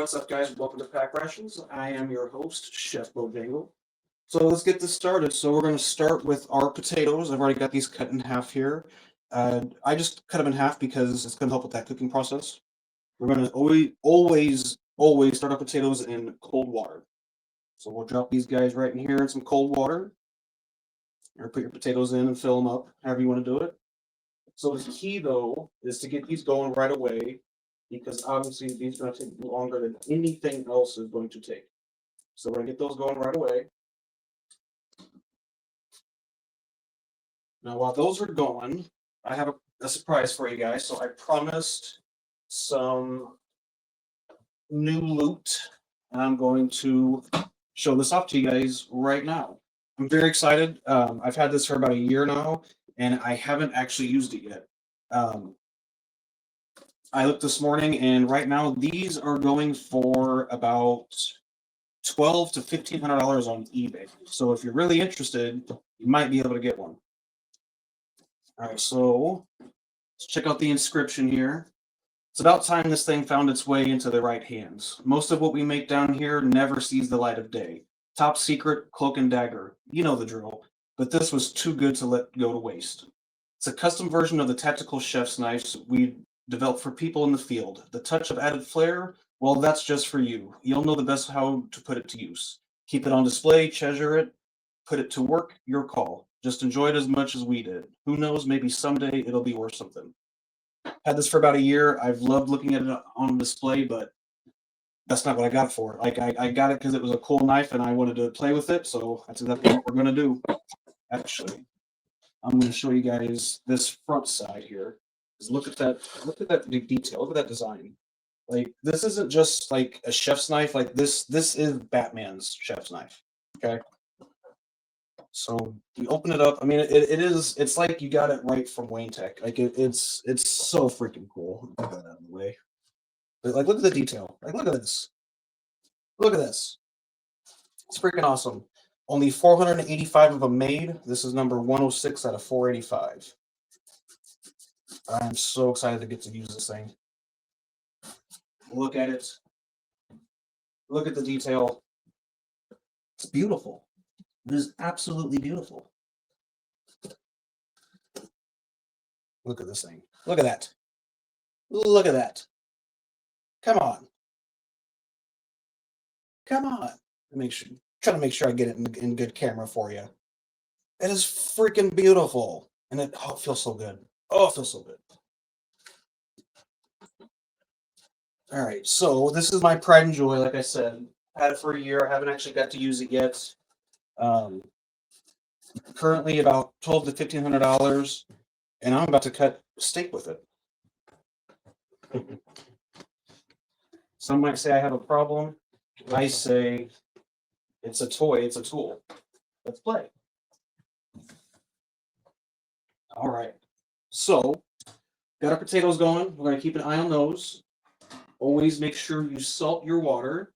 What's up, guys? Welcome to Pack Rations. I am your host, Chef Bojangle. So let's get this started. So we're going to start with our potatoes. I've already got these cut in half here. I just cut them in half because it's going to help with that cooking process. We're going to always start our potatoes in cold water. So we'll drop these guys right in here in some cold water. Or put your potatoes in and fill them up, however you want to do it. So the key, though, is to get these going right away, because obviously these are going to take longer than anything else is going to take. So we're going to get those going right away. Now, while those are going, I have a surprise for you guys. So I promised some new loot, and I'm going to show this off to you guys right now. I'm very excited. I've had this for about a year now, and I haven't actually used it yet. I looked this morning, and right now these are going for about $1,200 to $1,500 on eBay. So if you're really interested, you might be able to get one. All right, so let's check out the inscription here. It's about time this thing found its way into the right hands. Most of what we make down here never sees the light of day. Top secret, cloak and dagger. You know the drill. But this was too good to let go to waste. It's a custom version of the tactical chef's knives we developed for people in the field. The touch of added flair, well, that's just for you. You'll know the best how to put it to use. Keep it on display, treasure it, put it to work, your call. Just enjoy it as much as we did. Who knows, maybe someday it'll be worth something. Had this for about a year. I've loved looking at it on display, but that's not what I got it for. Like I got it because it was a cool knife and I wanted to play with it, so that's exactly what we're gonna do. Actually, I'm gonna show you guys this front side here. Just look at that detail, look at that design. Like this isn't just like a chef's knife, like this is Batman's chef's knife. Okay. So you open it up. I mean, it's like you got it right from Wayne Tech. Like it's so freaking cool. Get that out of the way. But like, look at the detail. Like, look at this. Look at this. It's freaking awesome. Only 485 of them made. This is number 106 out of 485. I'm so excited to get to use this thing. Look at it. Look at the detail. It's beautiful. It is absolutely beautiful. Look at this thing. Look at that. Look at that. Come on. Come on. Trying to make sure I get it in good camera for you. It is freaking beautiful. And it feels so good. Oh, it feels so good. All right. So this is my pride and joy. Like I said, had it for a year. I haven't actually got to use it yet. Currently about $1,200 to $1,500. And I'm about to cut steak with it. Some might say I have a problem. I say it's a toy, it's a tool. Let's play. All right. So, got our potatoes going. We're going to keep an eye on those. Always make sure you salt your water.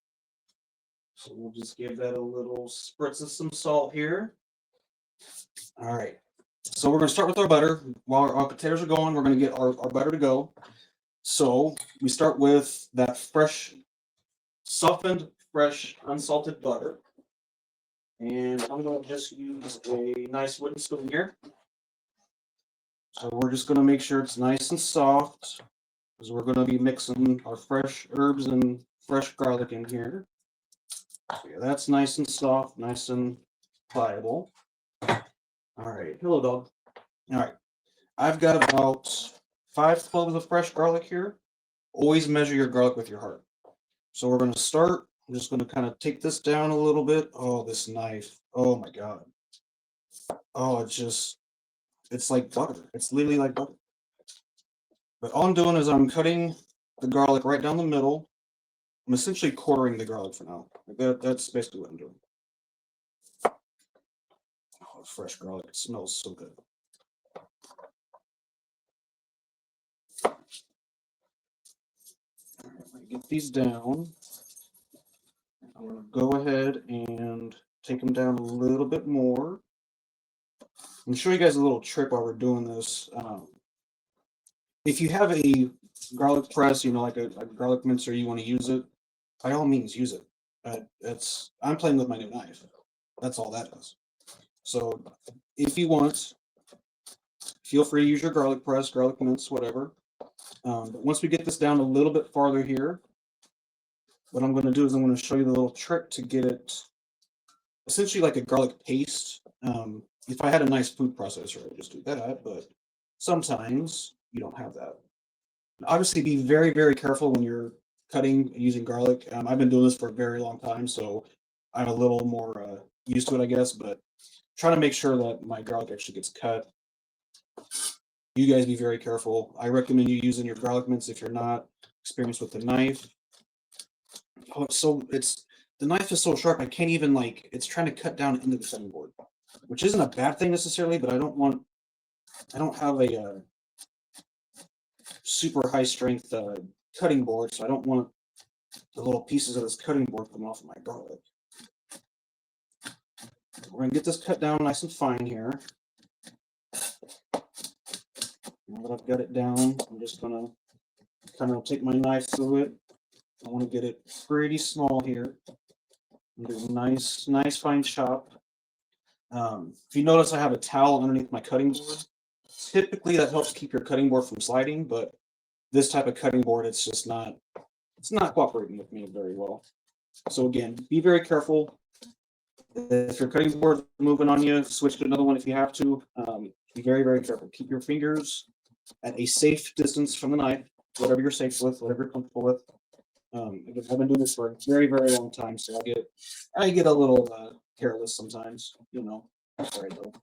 So, we'll just give that a little spritz of some salt here. All right. So, we're going to start with our butter. While our potatoes are going, we're going to get our butter to go. So, we start with that fresh, softened, fresh, unsalted butter. And I'm going to just use a nice wooden spoon here. So we're just going to make sure it's nice and soft, because we're going to be mixing our fresh herbs and fresh garlic in here. So yeah, that's nice and soft, nice and pliable. All right. Hello, dog. All right. I've got about 5 cloves of fresh garlic here. Always measure your garlic with your heart. So we're going to start. I'm just going to kind of take this down a little bit. Oh, this knife. Oh, my God. Oh, it's like butter. It's literally like butter. But all I'm doing is I'm cutting the garlic right down the middle. I'm essentially quartering the garlic for now. Like that's basically what I'm doing. Oh, fresh garlic. It smells so good. All right, get these down. I'm going to go ahead and take them down a little bit more. I'm going to show you guys a little trick while we're doing this. If you have a garlic press, like a garlic mincer, you want to use it. by all means use it. I'm playing with my new knife. That's all that is. So if you want, feel free to use your garlic press, garlic mince, whatever. But once we get this down a little bit farther here, what I'm going to do is I'm going to show you the little trick to get it essentially like a garlic paste. If I had a nice food processor, I'd just do that, but sometimes you don't have that. Obviously, be very, very careful when you're cutting using garlic. I've been doing this for a very long time, so I'm a little more used to it, I guess, but trying to make sure that my garlic actually gets cut. You guys be very careful. I recommend you using your garlic mince if you're not experienced with the knife. Oh, the knife is so sharp I can't even it's trying to cut down into the cutting board, which isn't a bad thing necessarily, but I don't have a super high strength cutting board, so I don't want the little pieces of this cutting board coming off of my garlic. We're gonna get this cut down nice and fine here. Now that I've got it down, I'm just gonna kind of take my knife through it. I want to get it pretty small here. Do a nice fine chop. If you notice, I have a towel underneath my cutting board. Typically, that helps keep your cutting board from sliding, but this type of cutting board, it's not cooperating with me very well. So again, be very careful. If your cutting board is moving on you, switch to another one if you have to. Be very, very careful. Keep your fingers at a safe distance from the knife, whatever you're safe with, whatever you're comfortable with. Again, I've been doing this for a very, very long time, so I get a little careless sometimes, you know. Sorry though.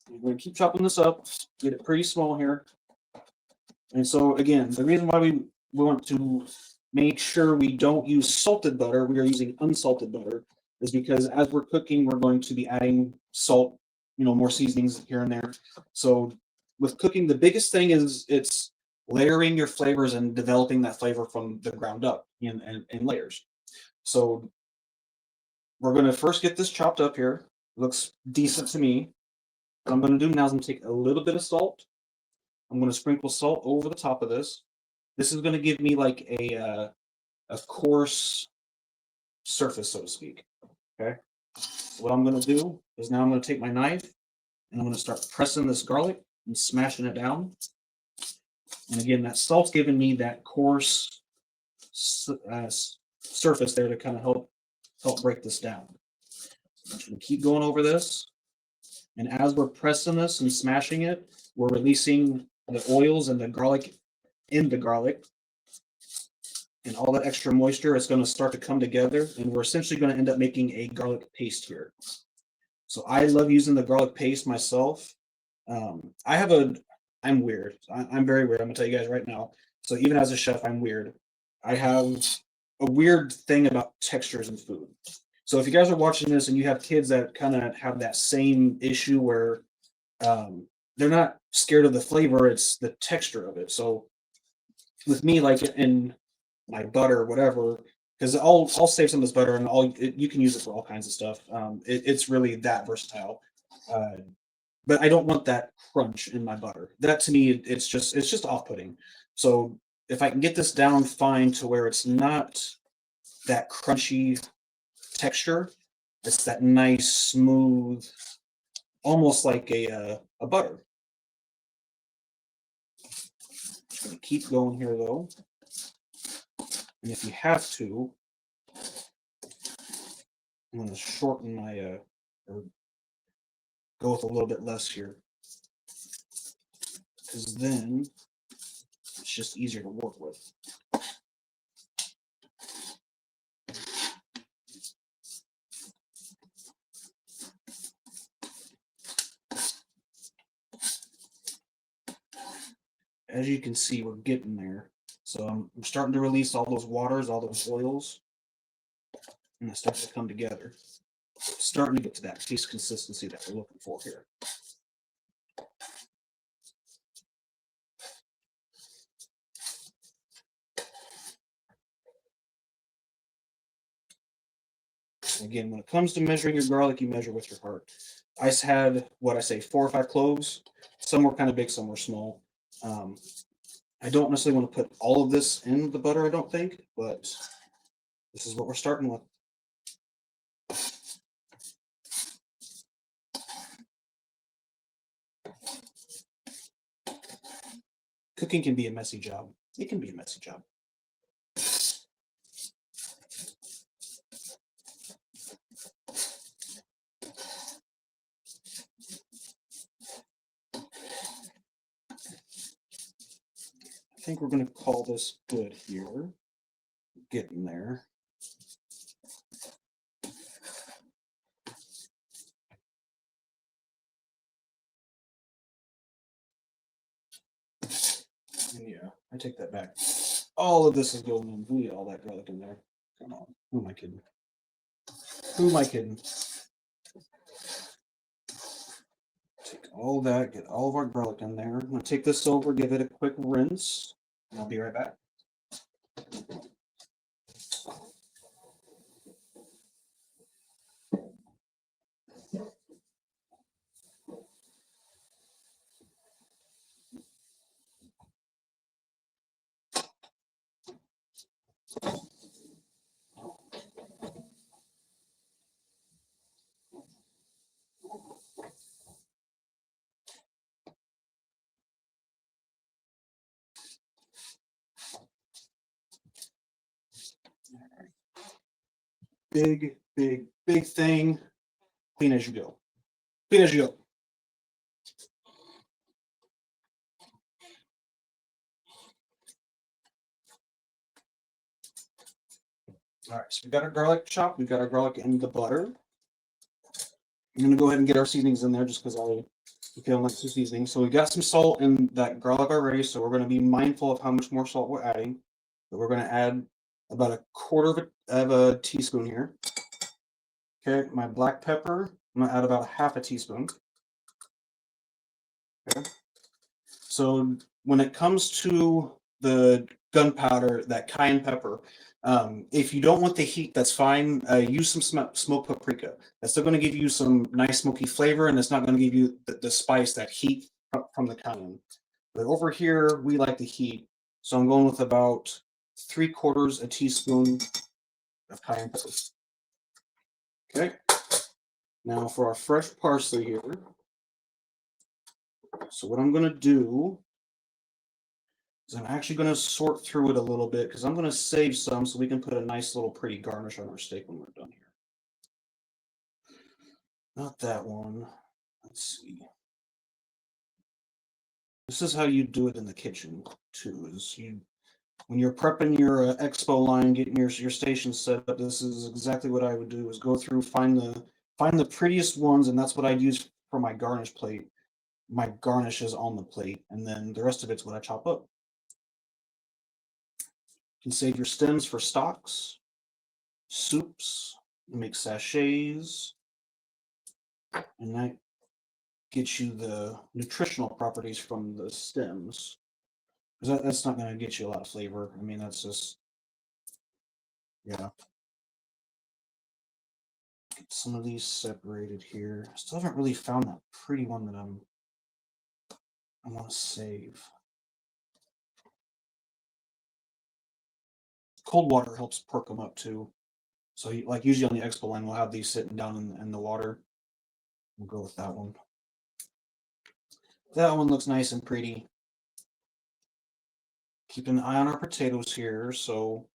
We're going to keep chopping this up, get it pretty small here. And so again, the reason why we want to make sure we don't use salted butter, we are using unsalted butter, is because as we're cooking, we're going to be adding salt, more seasonings here and there. So with cooking, the biggest thing is it's layering your flavors and developing that flavor from the ground up in layers. So we're going to first get this chopped up here. Looks decent to me. What I'm going to do now is I'm going to take a little bit of salt. I'm going to sprinkle salt over the top of this. This is going to give me like a coarse surface, so to speak. Okay. What I'm going to do is now I'm going to take my knife and I'm going to start pressing this garlic and smashing it down. And again, that salt's giving me that coarse surface there to kind of help break this down. I'm just going to keep going over this. And as we're pressing this and smashing it, we're releasing the oils and the garlic in the garlic. And all that extra moisture is going to start to come together. And we're essentially going to end up making a garlic paste here. So I love using the garlic paste myself. I'm weird. I'm very weird. I'm going to tell you guys right now. So even as a chef, I'm weird. I have a weird thing about textures in food. So if you guys are watching this and you have kids that kind of have that same issue where they're not scared of the flavor, it's the texture of it. So with me, like in my butter or whatever, because I'll save some of this butter and you can use it for all kinds of stuff. It's really that versatile. But I don't want that crunch in my butter. That to me, it's just off-putting. So if I can get this down fine to where it's not that crunchy texture, it's that nice, smooth, almost like a butter. Just gonna keep going here though. And if you have to, I'm gonna shorten my or go with a little bit less here, because then it's just easier to work with. As you can see, we're getting there. So I'm starting to release all those waters, all those oils, and it starts to come together. Starting to get to that paste consistency that we're looking for here. Again, when it comes to measuring your garlic, you measure with your heart. I had, 4 or 5 cloves. Some were kind of big, some were small. I don't necessarily want to put all of this in the butter, I don't think, but this is what we're starting with. Cooking can be a messy job. It can be a messy job. I think we're going to call this good here. Getting there. And yeah, I take that back. All of this is going in. We all that garlic in there. Come on. Who am I kidding? Who am I kidding? Take all that, get all of our garlic in there. I'm going to take this over, give it a quick rinse, and I'll be right back. Big, big, big thing. Clean as you go. Clean as you go. All right, so we've got our garlic chopped. We've got our garlic in the butter. I'm going to go ahead and get our seasonings in there just because I feel like some seasoning. So we've got some salt in that garlic already, so we're going to be mindful of how much more salt we're adding. But we're going to add about a quarter of a teaspoon here. Okay, my black pepper, I'm going to add about half a teaspoon. Okay. So when it comes to the gunpowder, that cayenne pepper, if you don't want the heat, that's fine. Use some smoked paprika. That's still going to give you some nice smoky flavor, and it's not going to give you the spice, that heat from the cayenne. But over here, we like the heat, so I'm going with about 3/4 a teaspoon of cayenne pepper. Okay. Now for our fresh parsley here. So what I'm going to do is I'm actually going to sort through it a little bit because I'm going to save some so we can put a nice little pretty garnish on our steak when we're done here. Not that one. Let's see. This is how you do it in the kitchen too. Is when you're prepping your expo line, getting your station set up. This is exactly what I would do: is go through, find the prettiest ones, and that's what I'd use for my garnish plate. My garnish is on the plate, and then the rest of it's what I chop up. You can save your stems for stocks, soups, make sachets, and that gets you the nutritional properties from the stems. Because that's not going to get you a lot of flavor. I mean, that's just, yeah. Get some of these separated here. I still haven't really found that pretty one that I want to save. Cold water helps perk them up too. So, like usually on the expo line, we'll have these sitting down in the water. We'll go with that one. That one looks nice and pretty. Keep an eye on our potatoes here. So,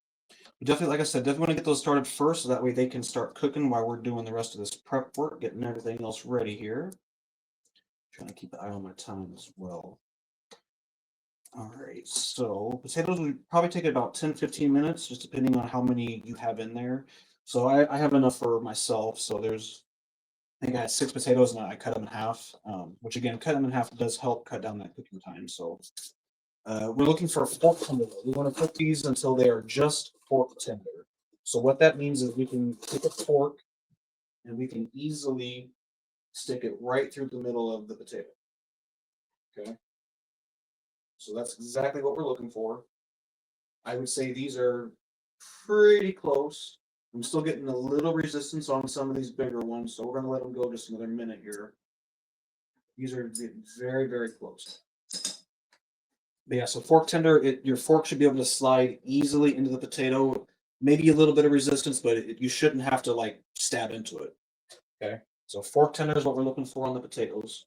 we definitely, like I said, definitely want to get those started first, so that way they can start cooking while we're doing the rest of this prep work, getting everything else ready here. Trying to keep an eye on my time as well. All right, so potatoes would probably take about 10-15 minutes, just depending on how many you have in there. So I have enough for myself. So I think I had 6 potatoes and I cut them in half, which again, cut them in half does help cut down that cooking time. So we're looking for a fork tender. We want to cook these until they are just fork tender. So what that means is we can take a fork and we can easily stick it right through the middle of the potato. Okay. So that's exactly what we're looking for. I would say these are pretty close. I'm still getting a little resistance on some of these bigger ones, so we're going to let them go just another minute here. These are getting very, very close. But yeah, so fork tender, your fork should be able to slide easily into the potato. Maybe a little bit of resistance, but you shouldn't have to like stab into it. Okay, so fork tender is what we're looking for on the potatoes.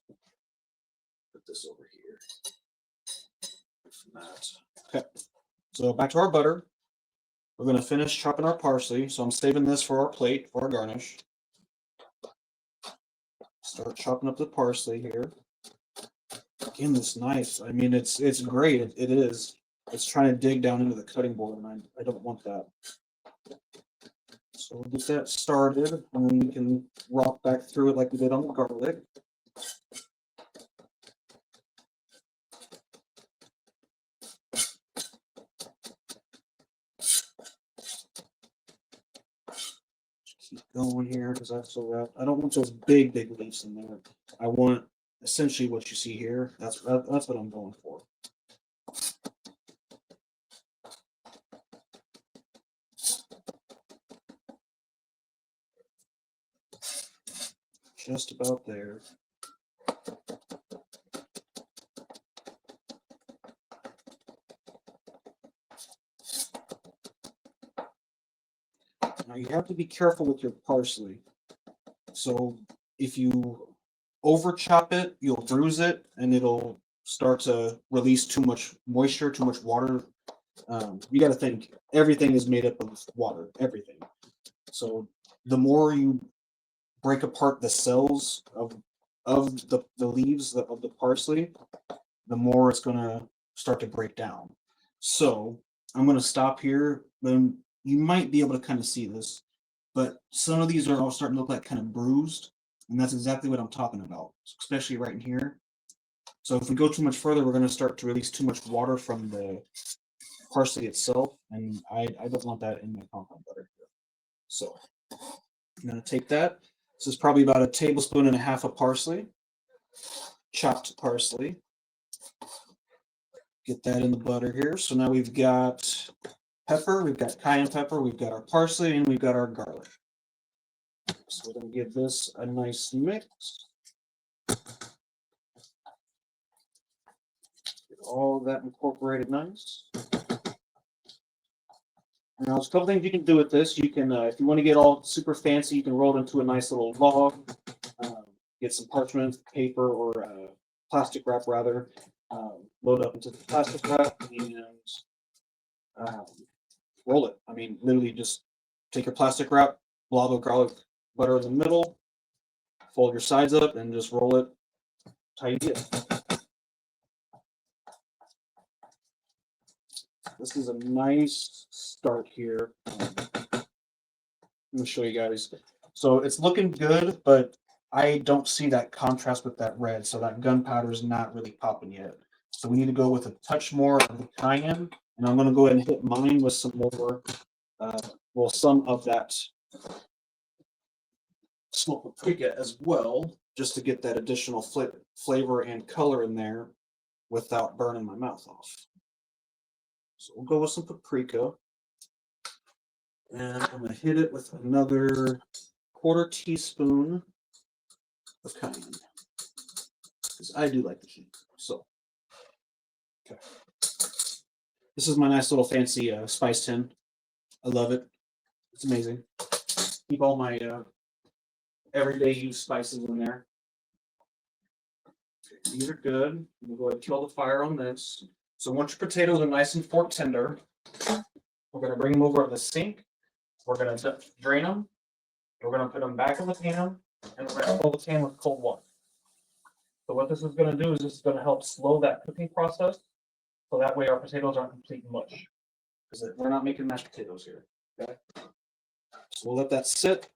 Put this over here. Okay, so back to our butter. We're going to finish chopping our parsley. So I'm saving this for our plate for our garnish. Start chopping up the parsley here. Again, this knife, I mean, it's great. It is. It's trying to dig down into the cutting board, and I don't want that. So we'll get that started, and then we can rock back through it like we did on the garlic. Keep going here because I don't want those big leaves in there. I want essentially what you see here. That's what I'm going for. Just about there. Now you have to be careful with your parsley. So if you over chop it, you'll bruise it and it'll start to release too much moisture, too much water. You got to think everything is made up of water, everything. So the more you break apart the cells of the leaves of the parsley, the more it's going to start to break down. So I'm going to stop here. Then you might be able to kind of see this, but some of these are all starting to look like kind of bruised, and that's exactly what I'm talking about, especially right in here. So if we go too much further, we're going to start to release too much water from the parsley itself, and I don't want that in my compound butter here. So I'm going to take that. This is probably about 1.5 tablespoons of parsley, chopped parsley. Get that in the butter here. So now we've got pepper, we've got cayenne pepper, we've got our parsley, and we've got our garlic. So we're going to give this a nice mix. Get all that incorporated nice. Now, there's a couple things you can do with this. You can, if you want to get all super fancy, you can roll it into a nice little log. Get some parchment paper or plastic wrap, rather. Load up into the plastic wrap and roll it. I mean, literally just take your plastic wrap, blob of garlic butter in the middle, fold your sides up, and just roll it tight. This is a nice start here. Let me show you guys. So it's looking good, but I don't see that contrast with that red. So that gunpowder is not really popping yet. So we need to go with a touch more of the cayenne. And I'm going to go ahead and hit mine with some more, some of that smoked paprika as well, just to get that additional flavor and color in there without burning my mouth off. So we'll go with some paprika. And I'm going to hit it with another 1/4 teaspoon of cayenne, because I do like the heat. So, okay. This is my nice little fancy spice tin. I love it. It's amazing. Keep all my everyday use spices in there. Okay, these are good. We'll go ahead and kill the fire on this. So once your potatoes are nice and fork tender, we're going to bring them over to the sink. We're going to drain them. We're going to put them back in the pan, and we're going to fill the pan with cold water. So what this is going to do is this is going to help slow that cooking process, so that way our potatoes aren't complete mush, because we're not making mashed potatoes here. Okay. So we'll let that sit.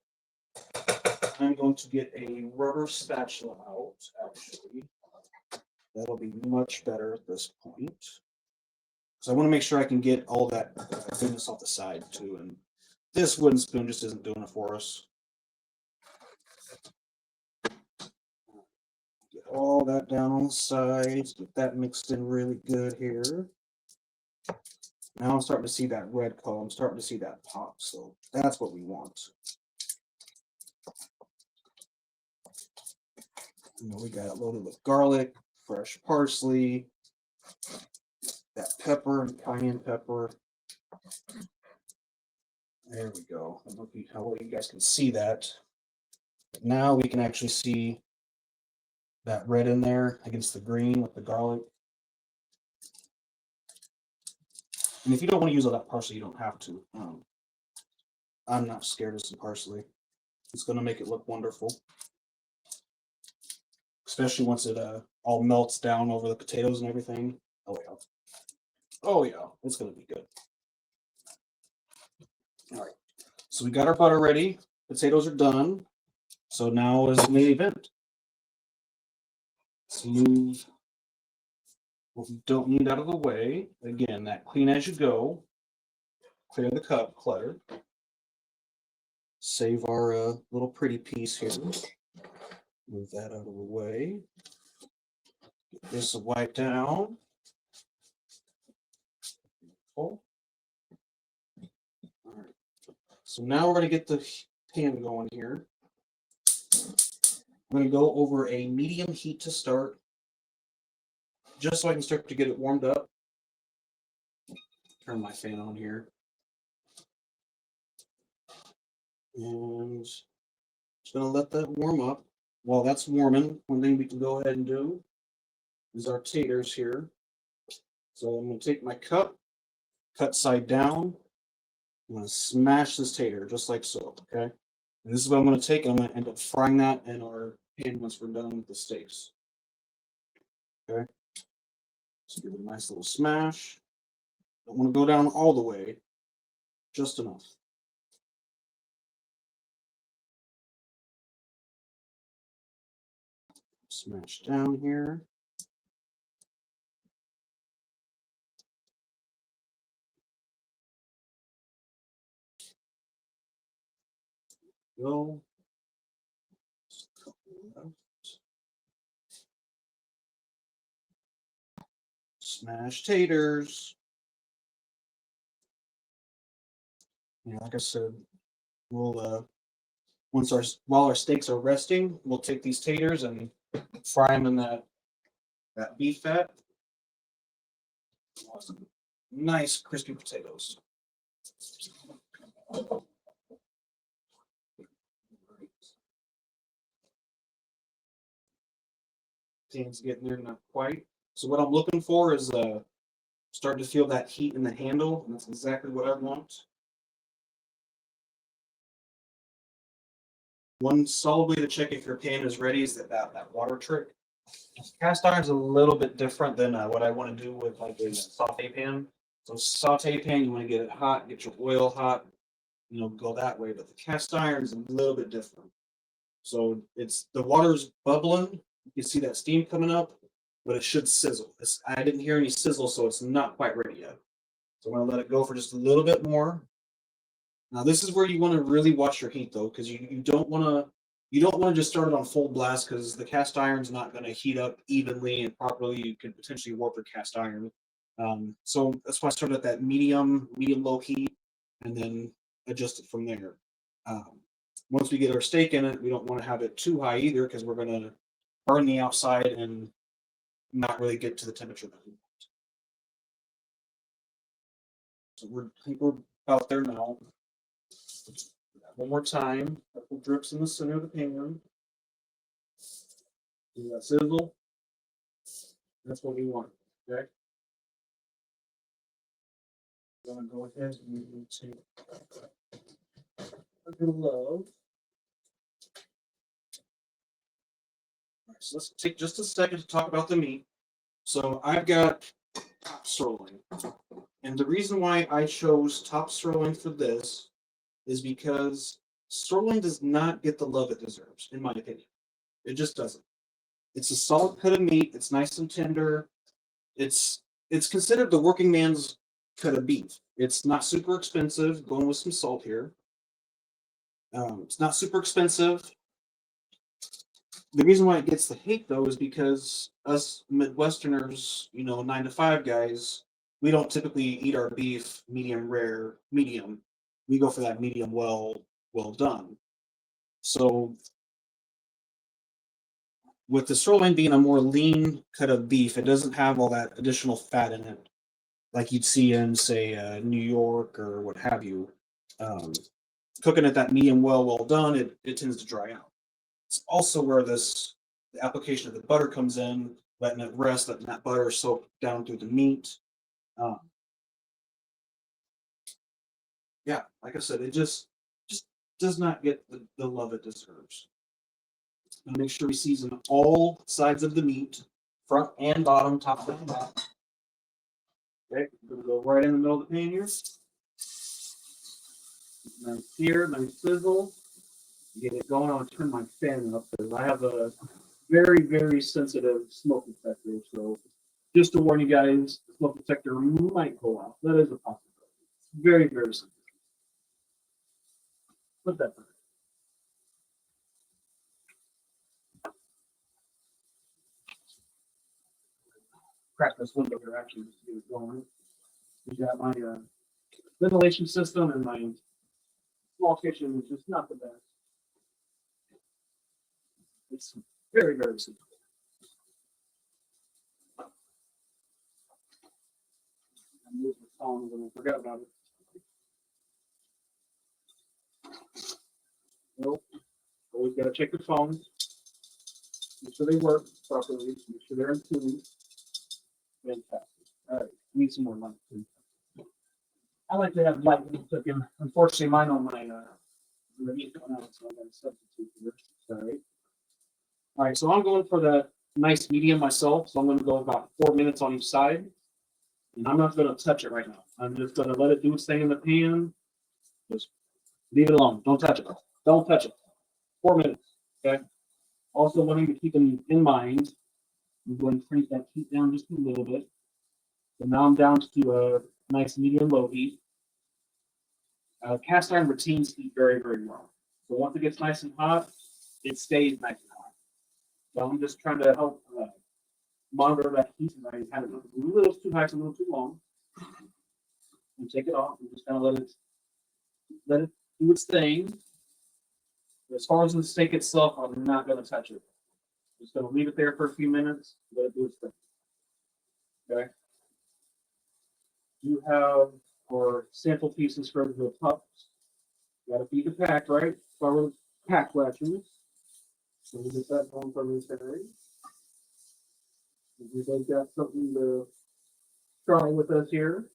I'm going to get a rubber spatula out, actually. That'll be much better at this point. So I want to make sure I can get all that goodness off the side too. And this wooden spoon just isn't doing it for us. Get all that down on the sides, get that mixed in really good here. Now I'm starting to see that red color. I'm starting to see that pop. So that's what we want. You know, we got it loaded with garlic, fresh parsley, pepper and cayenne pepper. There we go. I don't know how well you guys can see that. But now we can actually see that red in there against the green with the garlic. And if you don't want to use all that parsley, you don't have to. I'm not scared of some parsley. It's going to make it look wonderful. Especially once it all melts down over the potatoes and everything. Oh, yeah. Oh, yeah. It's going to be good. All right. So we got our butter ready. Potatoes are done. So now is the main event. Let's move what we don't need out of the way. Again, that clean as you go. Clear the cup clutter. Save our little pretty piece here. Move that out of the way. Get this wiped down. All right. So now we're going to get the pan going here. I'm going to go over a medium heat to start, just so I can start to get it warmed up. Turn my fan on here. And just going to let that warm up. While that's warming, one thing we can go ahead and do is our taters here. So I'm going to take my cup, cut side down. I'm going to smash this tater just like so, okay? And this is what I'm going to take, and I'm going to end up frying that in our pan once we're done with the steaks. Okay? So give it a nice little smash. Don't want to go down all the way, just enough. Smash down here. Go. Smash taters. Yeah, like I said, we'll while our steaks are resting, we'll take these taters and fry them in that beef fat. Awesome. Nice crispy potatoes. Pan's getting there, not quite. So what I'm looking for is starting to feel that heat in the handle, and that's exactly what I want. One solid way to check if your pan is ready is that water trick. Cast iron is a little bit different than what I want to do with like a saute pan. So saute pan, you want to get it hot, get your oil hot, go that way. But the cast iron is a little bit different. So it's the water's bubbling. You can see that steam coming up, but it should sizzle. I didn't hear any sizzle, so it's not quite ready yet. So I'm going to let it go for just a little bit more. Now this is where you want to really watch your heat though, because you don't want to just start it on full blast, because the cast iron's not going to heat up evenly and properly. You could potentially warp your cast iron. So that's why I started at that medium low heat, and then adjust it from there. Once we get our steak in it, we don't want to have it too high either, because we're going to burn the outside and not really get to the temperature that we want. So I think we're about there now. One more time, a couple drips in the center of the pan. Do that sizzle. That's what we want. Okay. I'm gonna go ahead and take a good love. All right, so let's take just a second to talk about the meat. So I've got top sirloin, and the reason why I chose top sirloin for this is because sirloin does not get the love it deserves, in my opinion. It just doesn't. It's a solid cut of meat. It's nice and tender. It's considered the working man's cut of beef. It's not super expensive. Going with some salt here. It's not super expensive. The reason why it gets the hate though is because us Midwesterners, 9 to 5 guys, we don't typically eat our beef medium rare, medium. We go for that medium well done. So with the sirloin being a more lean cut of beef, it doesn't have all that additional fat in it like you'd see in, say, New York or what have you. Cooking it that medium well done, it tends to dry out. It's also where the application of the butter comes in, letting it rest, letting that butter soak down through the meat. Um, yeah, like I said, it just does not get the love it deserves. And make sure we season all sides of the meat, front and bottom, top and bottom. Okay, we're gonna go right in the middle of the pan here. Nice here, nice sizzle. Get it going. I'll turn my fan up because I have a very sensitive smoke detector. So just to warn you guys, the smoke detector might go off. That is a possibility. It's very sensitive. Put that back. Crack this window here actually just to get it going. We got my ventilation system and my small kitchen is just not the best. It's very simple. I moved the phones and I forgot about it. Nope. Always gotta check your phones. Make sure they work properly. Make sure they're in tune. Fantastic. All right. Need some more light too. I like to have light when cooking. Unfortunately, mine on my remote going out, so I got to substitute for this. All right. All right. So I'm going for the nice medium myself. So I'm going to go about 4 minutes on each side. And I'm not going to touch it right now. I'm just going to let it do its thing in the pan. Just leave it alone. Don't touch it. Don't touch it. 4 minutes. Okay. Also wanting to keep in mind, I'm going to crank that heat down just a little bit. So now I'm down to a nice medium low heat. Cast iron retains heat very well. So once it gets nice and hot, it stays nice and hot. So I'm just trying to help monitor that heat. And I had it a little too high, a little too long. And take it off and just kind of let it do its thing. But as far as the steak itself, I'm not going to touch it. Just going to leave it there for a few minutes, let it do its thing. Okay. You have our sample pieces for the pups. Got to feed the pack, right? Start with pack rations. So we get that going for Missouri. They've got something to try with us here.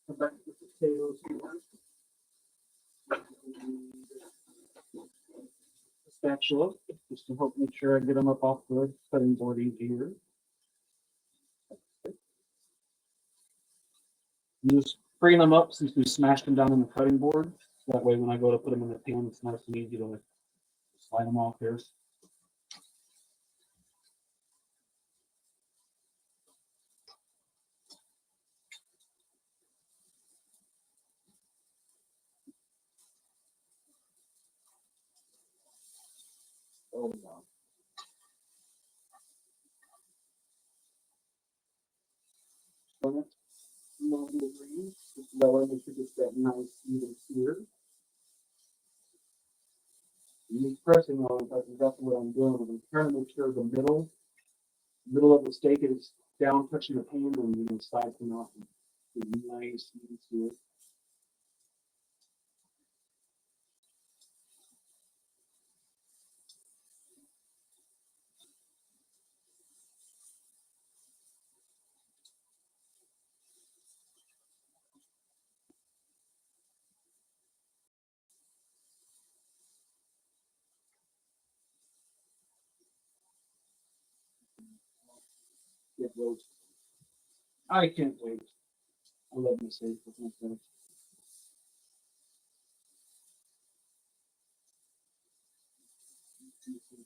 Come back to the potatoes here. Spatula, just to help make sure I get them up off the cutting board easier. You just bring them up since we smashed them down on the cutting board. That way, when I go to put them in the pan, it's nice and easy to slide them off here. Oh, wow. Just lower, make sure it's that nice even sear. You pressing on it, that's exactly what I'm doing. I'm trying to make sure the middle of the steak is down, touching the pan, and you can slicing off and nice even sear. Get roast. I can't wait. I love my steak with myself.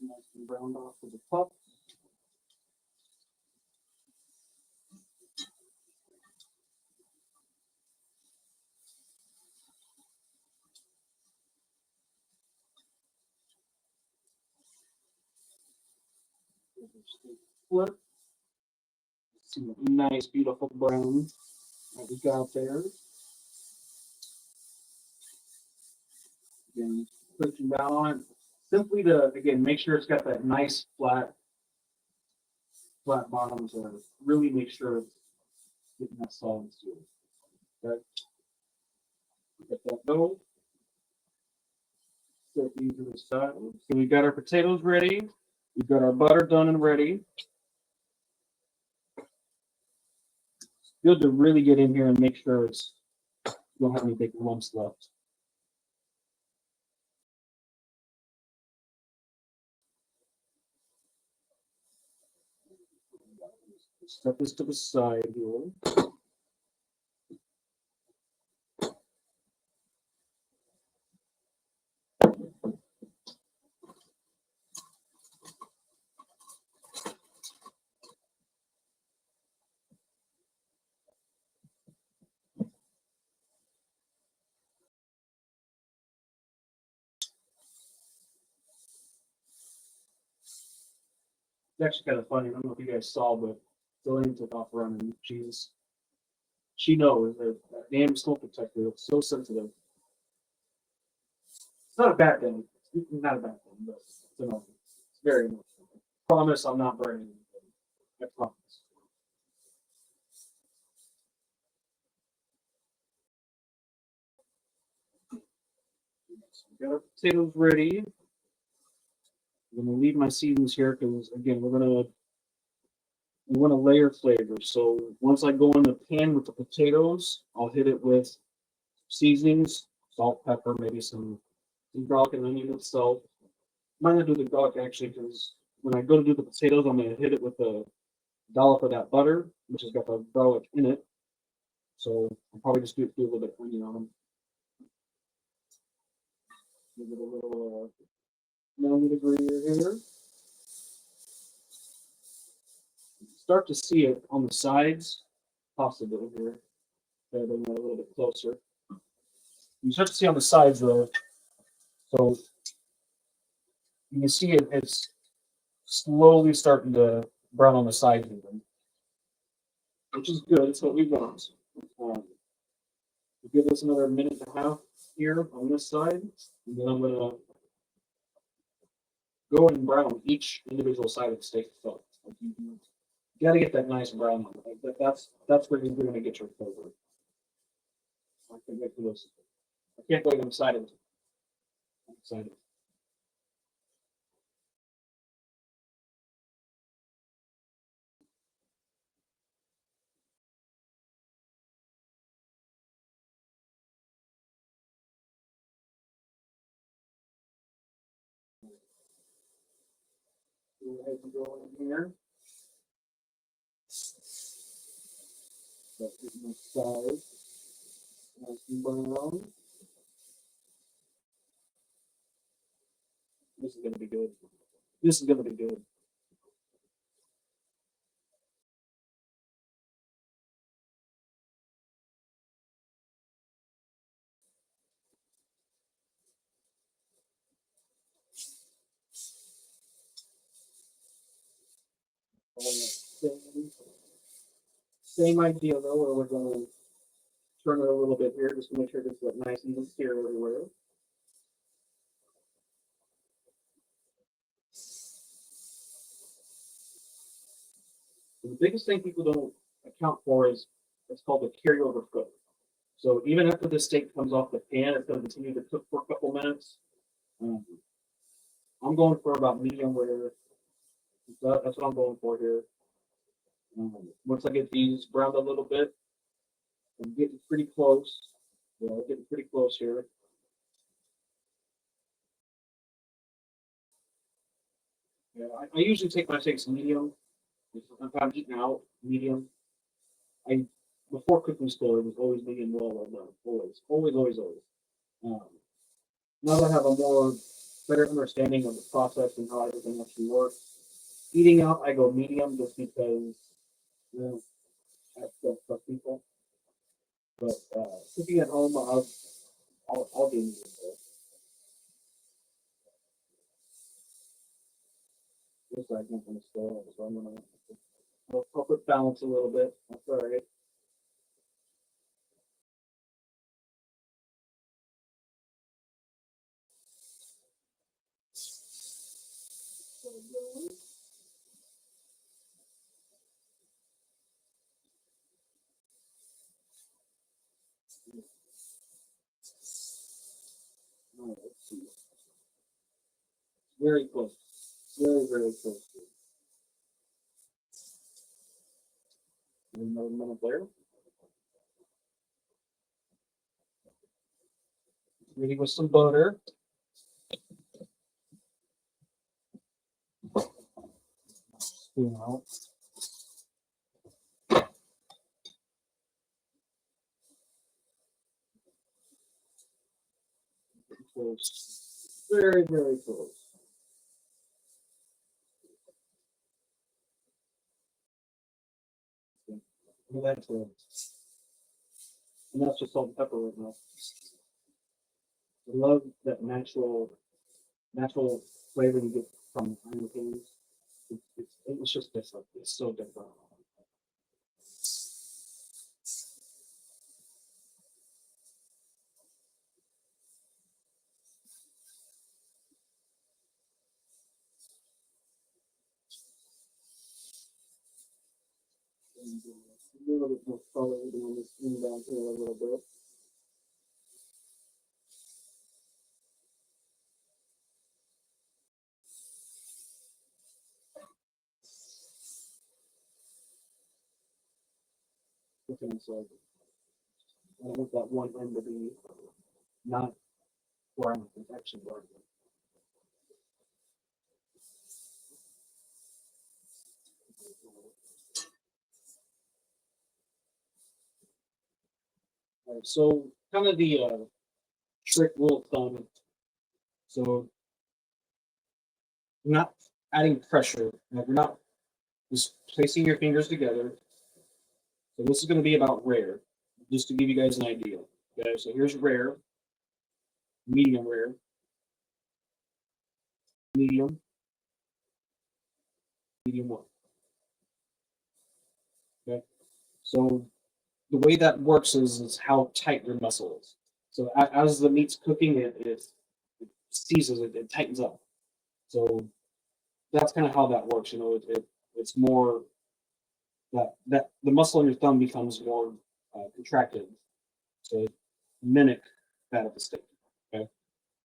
Nice and browned off with the pup. Flip. Some nice, beautiful brown that we got there. Again, pushing down on it. Simply to, again, make sure it's got that nice flat flat bottom to really make sure it's getting that solid steel. Okay. Get that dough. Set these to the side. So we got our potatoes ready. We've got our butter done and ready. It's good to really get in here and make sure you don't have any big lumps left. Set this to the side here. It's actually kind of funny. I don't know if you guys saw, but Delaney took off running. She knows that damn smoke detector is so sensitive. It's not a bad thing. It's not a bad thing, but it's annoying. It's very annoying. I promise I'm not burning anything. I promise. We got our potatoes ready. I'm gonna leave my seasons here because again we want to layer flavors. So once I go in the pan with the potatoes, I'll hit it with seasonings, salt, pepper, maybe some garlic and onion itself. Might not do the garlic actually because when I go to do the potatoes, I'm gonna hit it with a dollop of that butter, which has got the garlic in it. So I'll probably just do a little bit of onion on them. Give it a little millimeter here. Start to see it on the sides, possibly here. Bring that a little bit closer. You start to see on the sides though, so you can see it's slowly starting to brown on the sides even, which is good. It's what we want. Um, give this another minute and a half here on this side, and then I'm gonna go and brown each individual side of the steak itself. Like you got to get that nice brown. Like that's where you're gonna get your flavor. I can get this. I can't wait. I'm excited. I'm excited. Go ahead and go in here. That is my side. Nice and brown. This is gonna be good. This is gonna be good. Same, same idea though, where we're gonna turn it a little bit here just to make sure it's got nice and sear everywhere. The biggest thing people don't account for is it's called the carryover cook. So even after the steak comes off the pan, it's going to continue to cook for a couple minutes. Um, I'm going for about medium rare. That's what I'm going for here. Once I get these browned a little bit, I'm getting pretty close. Yeah, I'm getting pretty close here. Yeah, I usually take my steaks medium. If I'm eating out, medium. I before cooking school, it was always medium well done. Always. Um, now that I have a more better understanding of the process and how everything actually works, eating out I go medium just because you know I still trust people. But cooking at home, I'll do medium. Just like I'm gonna store, so I'm gonna I'll put balance a little bit. That's all right. All right, let's see. Very close. Very, very close. Another minute there. Ready with some butter. Spoon out. Close. Very, very close. And that's it. And that's just salt and pepper right now. I love that natural flavor you get from onion cans. It's just different. It's so different. And, a little bit more color even on this skin down here a little bit. Looking inside. I want that one end to be not brown, it's actually brown. All right, so kind of the trick rule of thumb. So you're not adding pressure. Like you're not just placing your fingers together. So this is going to be about rare, just to give you guys an idea. Okay, so here's rare, medium rare, medium, medium one. Okay, so the way that works is how tight your muscle is. So as the meat's cooking, it seizes it, it tightens up. So that's kind of how that works. You know, it's more that the muscle in your thumb becomes more contracted to mimic that of the steak. Okay,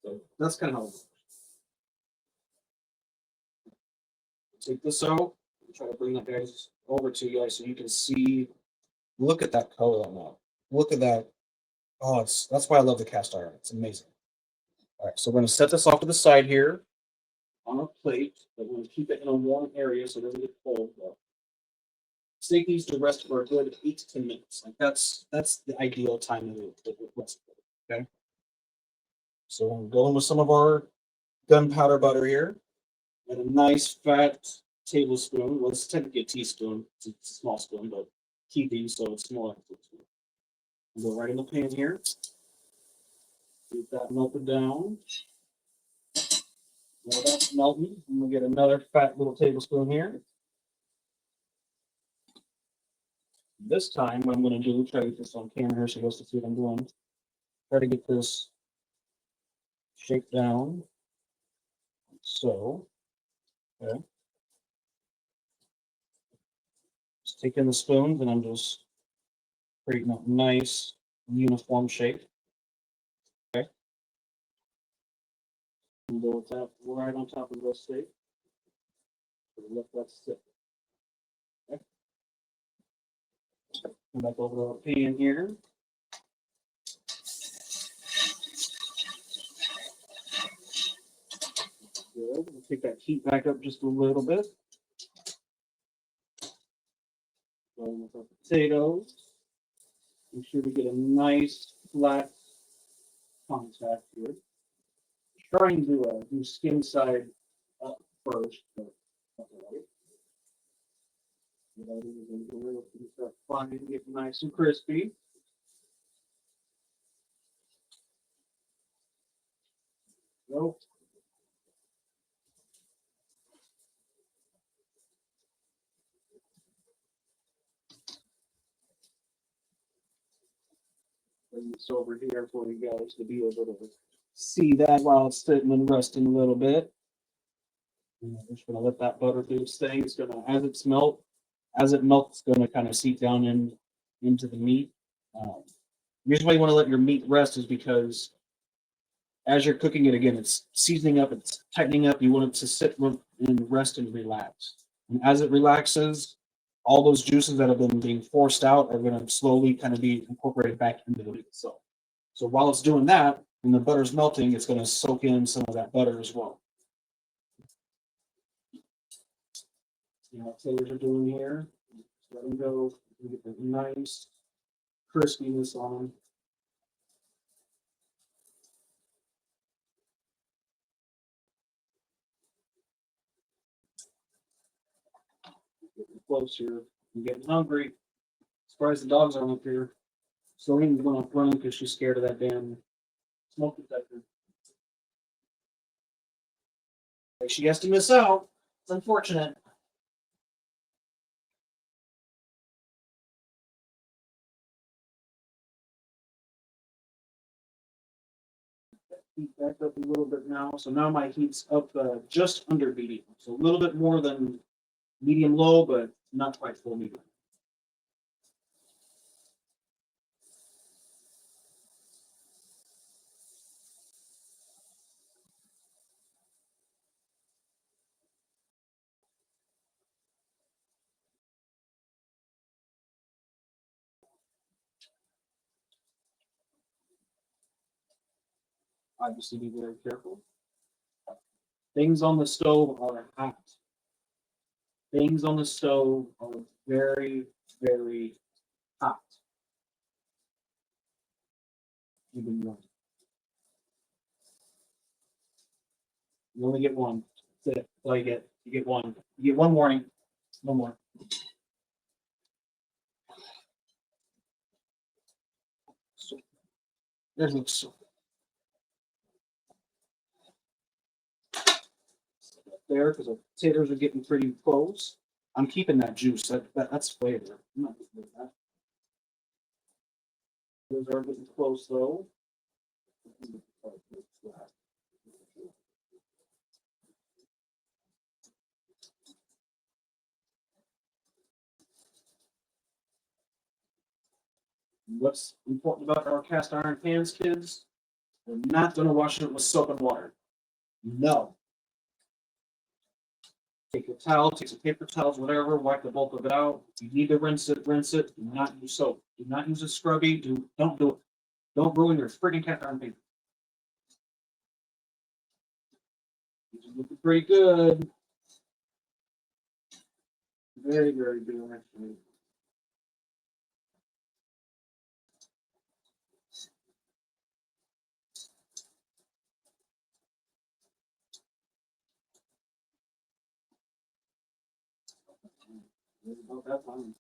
so that's kind of how it works. Take this out. Try to bring that guys over to you guys so you can see. Look at that color on that. Look at that. Oh, that's why I love the cast iron. It's amazing. All right, so we're going to set this off to the side here on a plate, but we're going to keep it in a warm area so it doesn't get cold. Steak needs to rest for a good 8 to 10 minutes. Like that's the ideal time to rest. Okay. So we're going with some of our gunpowder butter here, and a nice fat tablespoon. Well, it's technically a teaspoon. It's a small spoon, but keeping so it's smaller. Go right in the pan here. Get that melted down. While that's melting, I'm gonna get another fat little tablespoon here. This time, what I'm going to do, try to get this on camera here so you guys can see what I'm doing. Try to get this shaped down. So, okay. Just taking the spoons and I'm just creating a nice uniform shape. Okay. And go with that right on top of the steak. Let that sit. Okay. Come back over to our pan here. Good. We'll take that heat back up just a little bit. Going with our potatoes. Make sure we get a nice flat contact here. Trying to do skin side up first, but start frying, get nice and crispy. Nope. Bring this over here for you guys to be able to see that while it's sitting and resting a little bit. And I'm just gonna let that butter do its thing. It's gonna as it melts, it's gonna kind of seep down into the meat. The reason why you want to let your meat rest is because as you're cooking it again, it's seasoning up, it's tightening up. You want it to sit and rest and relax. And as it relaxes, all those juices that have been being forced out are going to slowly kind of be incorporated back into the meat itself. So while it's doing that, when the butter's melting, it's going to soak in some of that butter as well. You know what flavors are doing here? Just let them go. You get the nice crispiness on them. Getting close here. I'm getting hungry. Surprised the dogs aren't up here. Sirloin's going to run because she's scared of that damn smoke detector. Like she has to miss out. It's unfortunate. Heat back up a little bit now. So now my heat's up just under medium. So a little bit more than medium low, but not quite full medium. Obviously, be very careful. Things on the stove are hot. Things on the stove are very, very hot. You only get one. That's it. That's all you get. You get one. You get one warning. No more. So, there's no so there because the potatoes are getting pretty close. I'm keeping that juice. That's flavor. I'm not doing that. Those are getting close though. What's important about our cast iron pans, kids? We're not going to wash it with soap and water. No. Take a towel, take some paper towels, whatever, wipe the bulk of it out. If you need to rinse it, rinse it. Do not use soap. Do not use a scrubby. Don't do it. Don't ruin your freaking cast iron pan. These are looking pretty good. Very, very good, actually. About that time.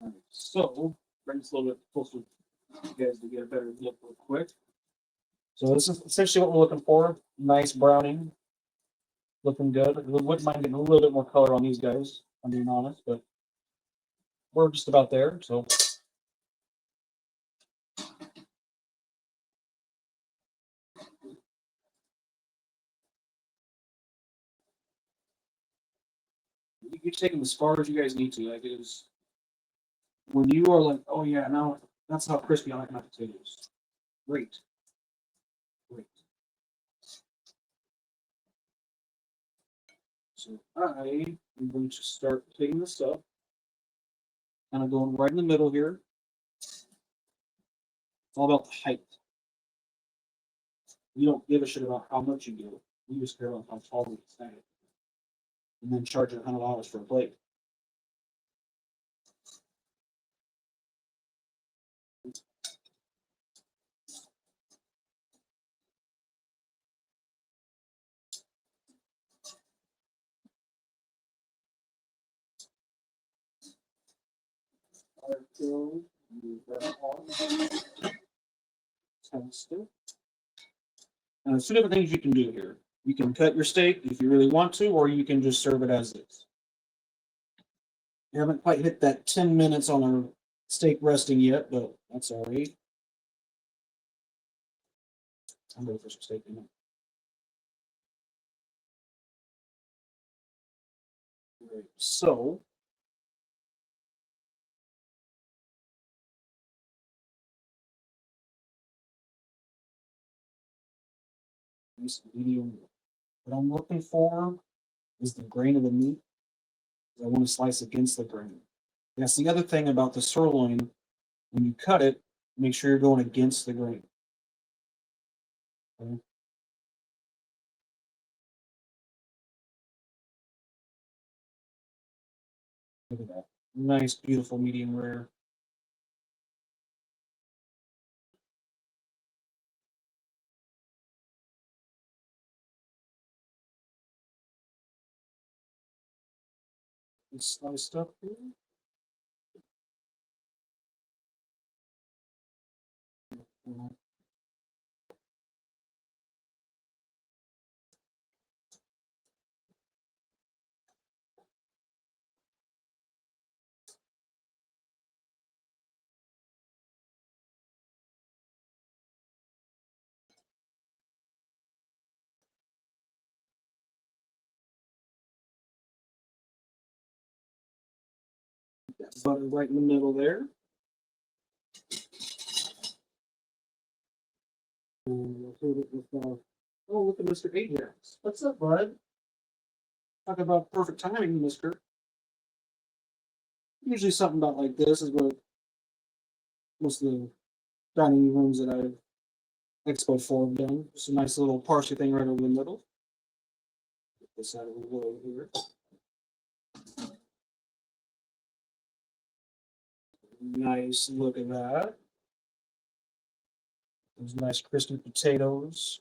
All right, so bring this a little bit closer to you guys to get a better look real quick. So this is essentially what we're looking for. Nice browning. Looking good. I wouldn't mind getting a little bit more color on these guys, I'm being honest, but we're just about there. So you can take them as far as you guys need to. Like it is when you are like, oh yeah, now that's how crispy I like my potatoes. Great. Great. So I am going to start taking this up. Kind of going right in the middle here. It's all about the height. We don't give a shit about how much you do. We just care about how tall we stand it. And then charge it $100 for a plate. Move that on. Test it. And there's two different things you can do here. You can cut your steak if you really want to, or you can just serve it as is. You haven't quite hit that 10 minutes on our steak resting yet, but that's all right. I'm ready for some steak. Right. So nice medium. What I'm looking for is the grain of the meat. I want to slice against the grain. That's the other thing about the sirloin. When you cut it, make sure you're going against the grain. Okay. Look at that. Nice, beautiful medium rare. It's sliced up here. Butter right in the middle there. And we'll put it with, oh, look at Mr. Ajax. What's up, bud? Talk about perfect timing, mister. Usually something about like this is what most of the dining rooms that I've expo for have done. Just a nice little parsley thing right over the middle. Get this out of the way here. Nice, look at that. Those nice crispy potatoes.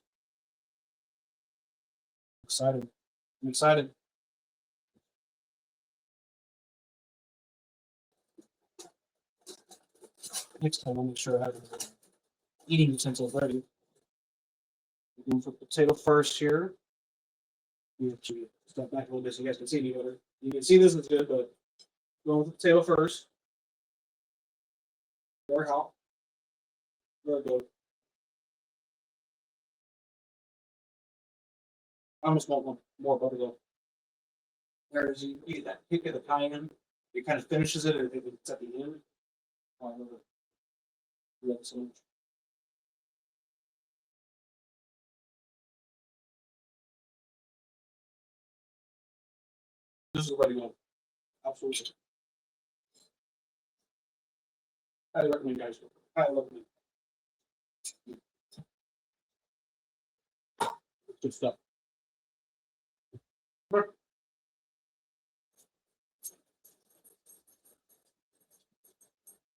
Excited. I'm excited. Next time I'll make sure I have the eating utensils ready. We're going for potato first here. You have to step back a little bit so you guys can see me better. You can see this is good, but going with the potato first. Very hot. Very good. I almost want one more butter though. There's you get that kick of the cayenne. It kind of finishes it if it's at the end. Oh, I love it. Love it so much. This is ready to go. Absolutely. Highly recommend, guys. Highly recommend. Good stuff.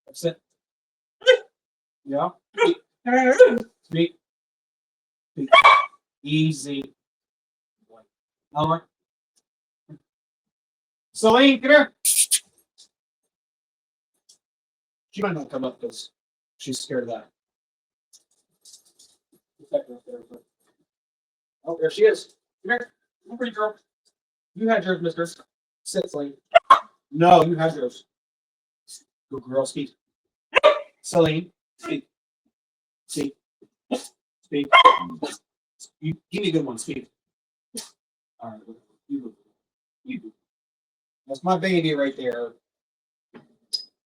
That's it. Yeah. Sweet. Sweet. Easy. Elmer. Celine, come here. She might not come up because she's scared of that. Oh, there she is. Come here. Come pretty girl. You had yours, mister. Sit, Celine. No, you had yours. Good girl, speak. Celine, speak. Speak. Speak. You give me a good one, speak. All right. You. That's my baby right there.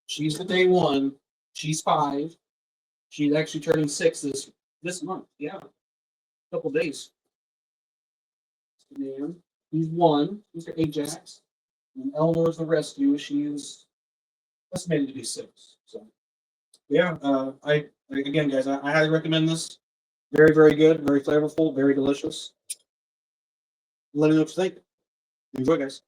She's the day one. She's 5. She's actually turning 6 this month. Yeah. A couple days. Man, he's 1. Mr. Ajax. And Eleanor's the rescue. She's estimated to be 6. So yeah, I again guys, I highly recommend this. Very, very good, very flavorful, very delicious. Let me know what you think. Enjoy, guys.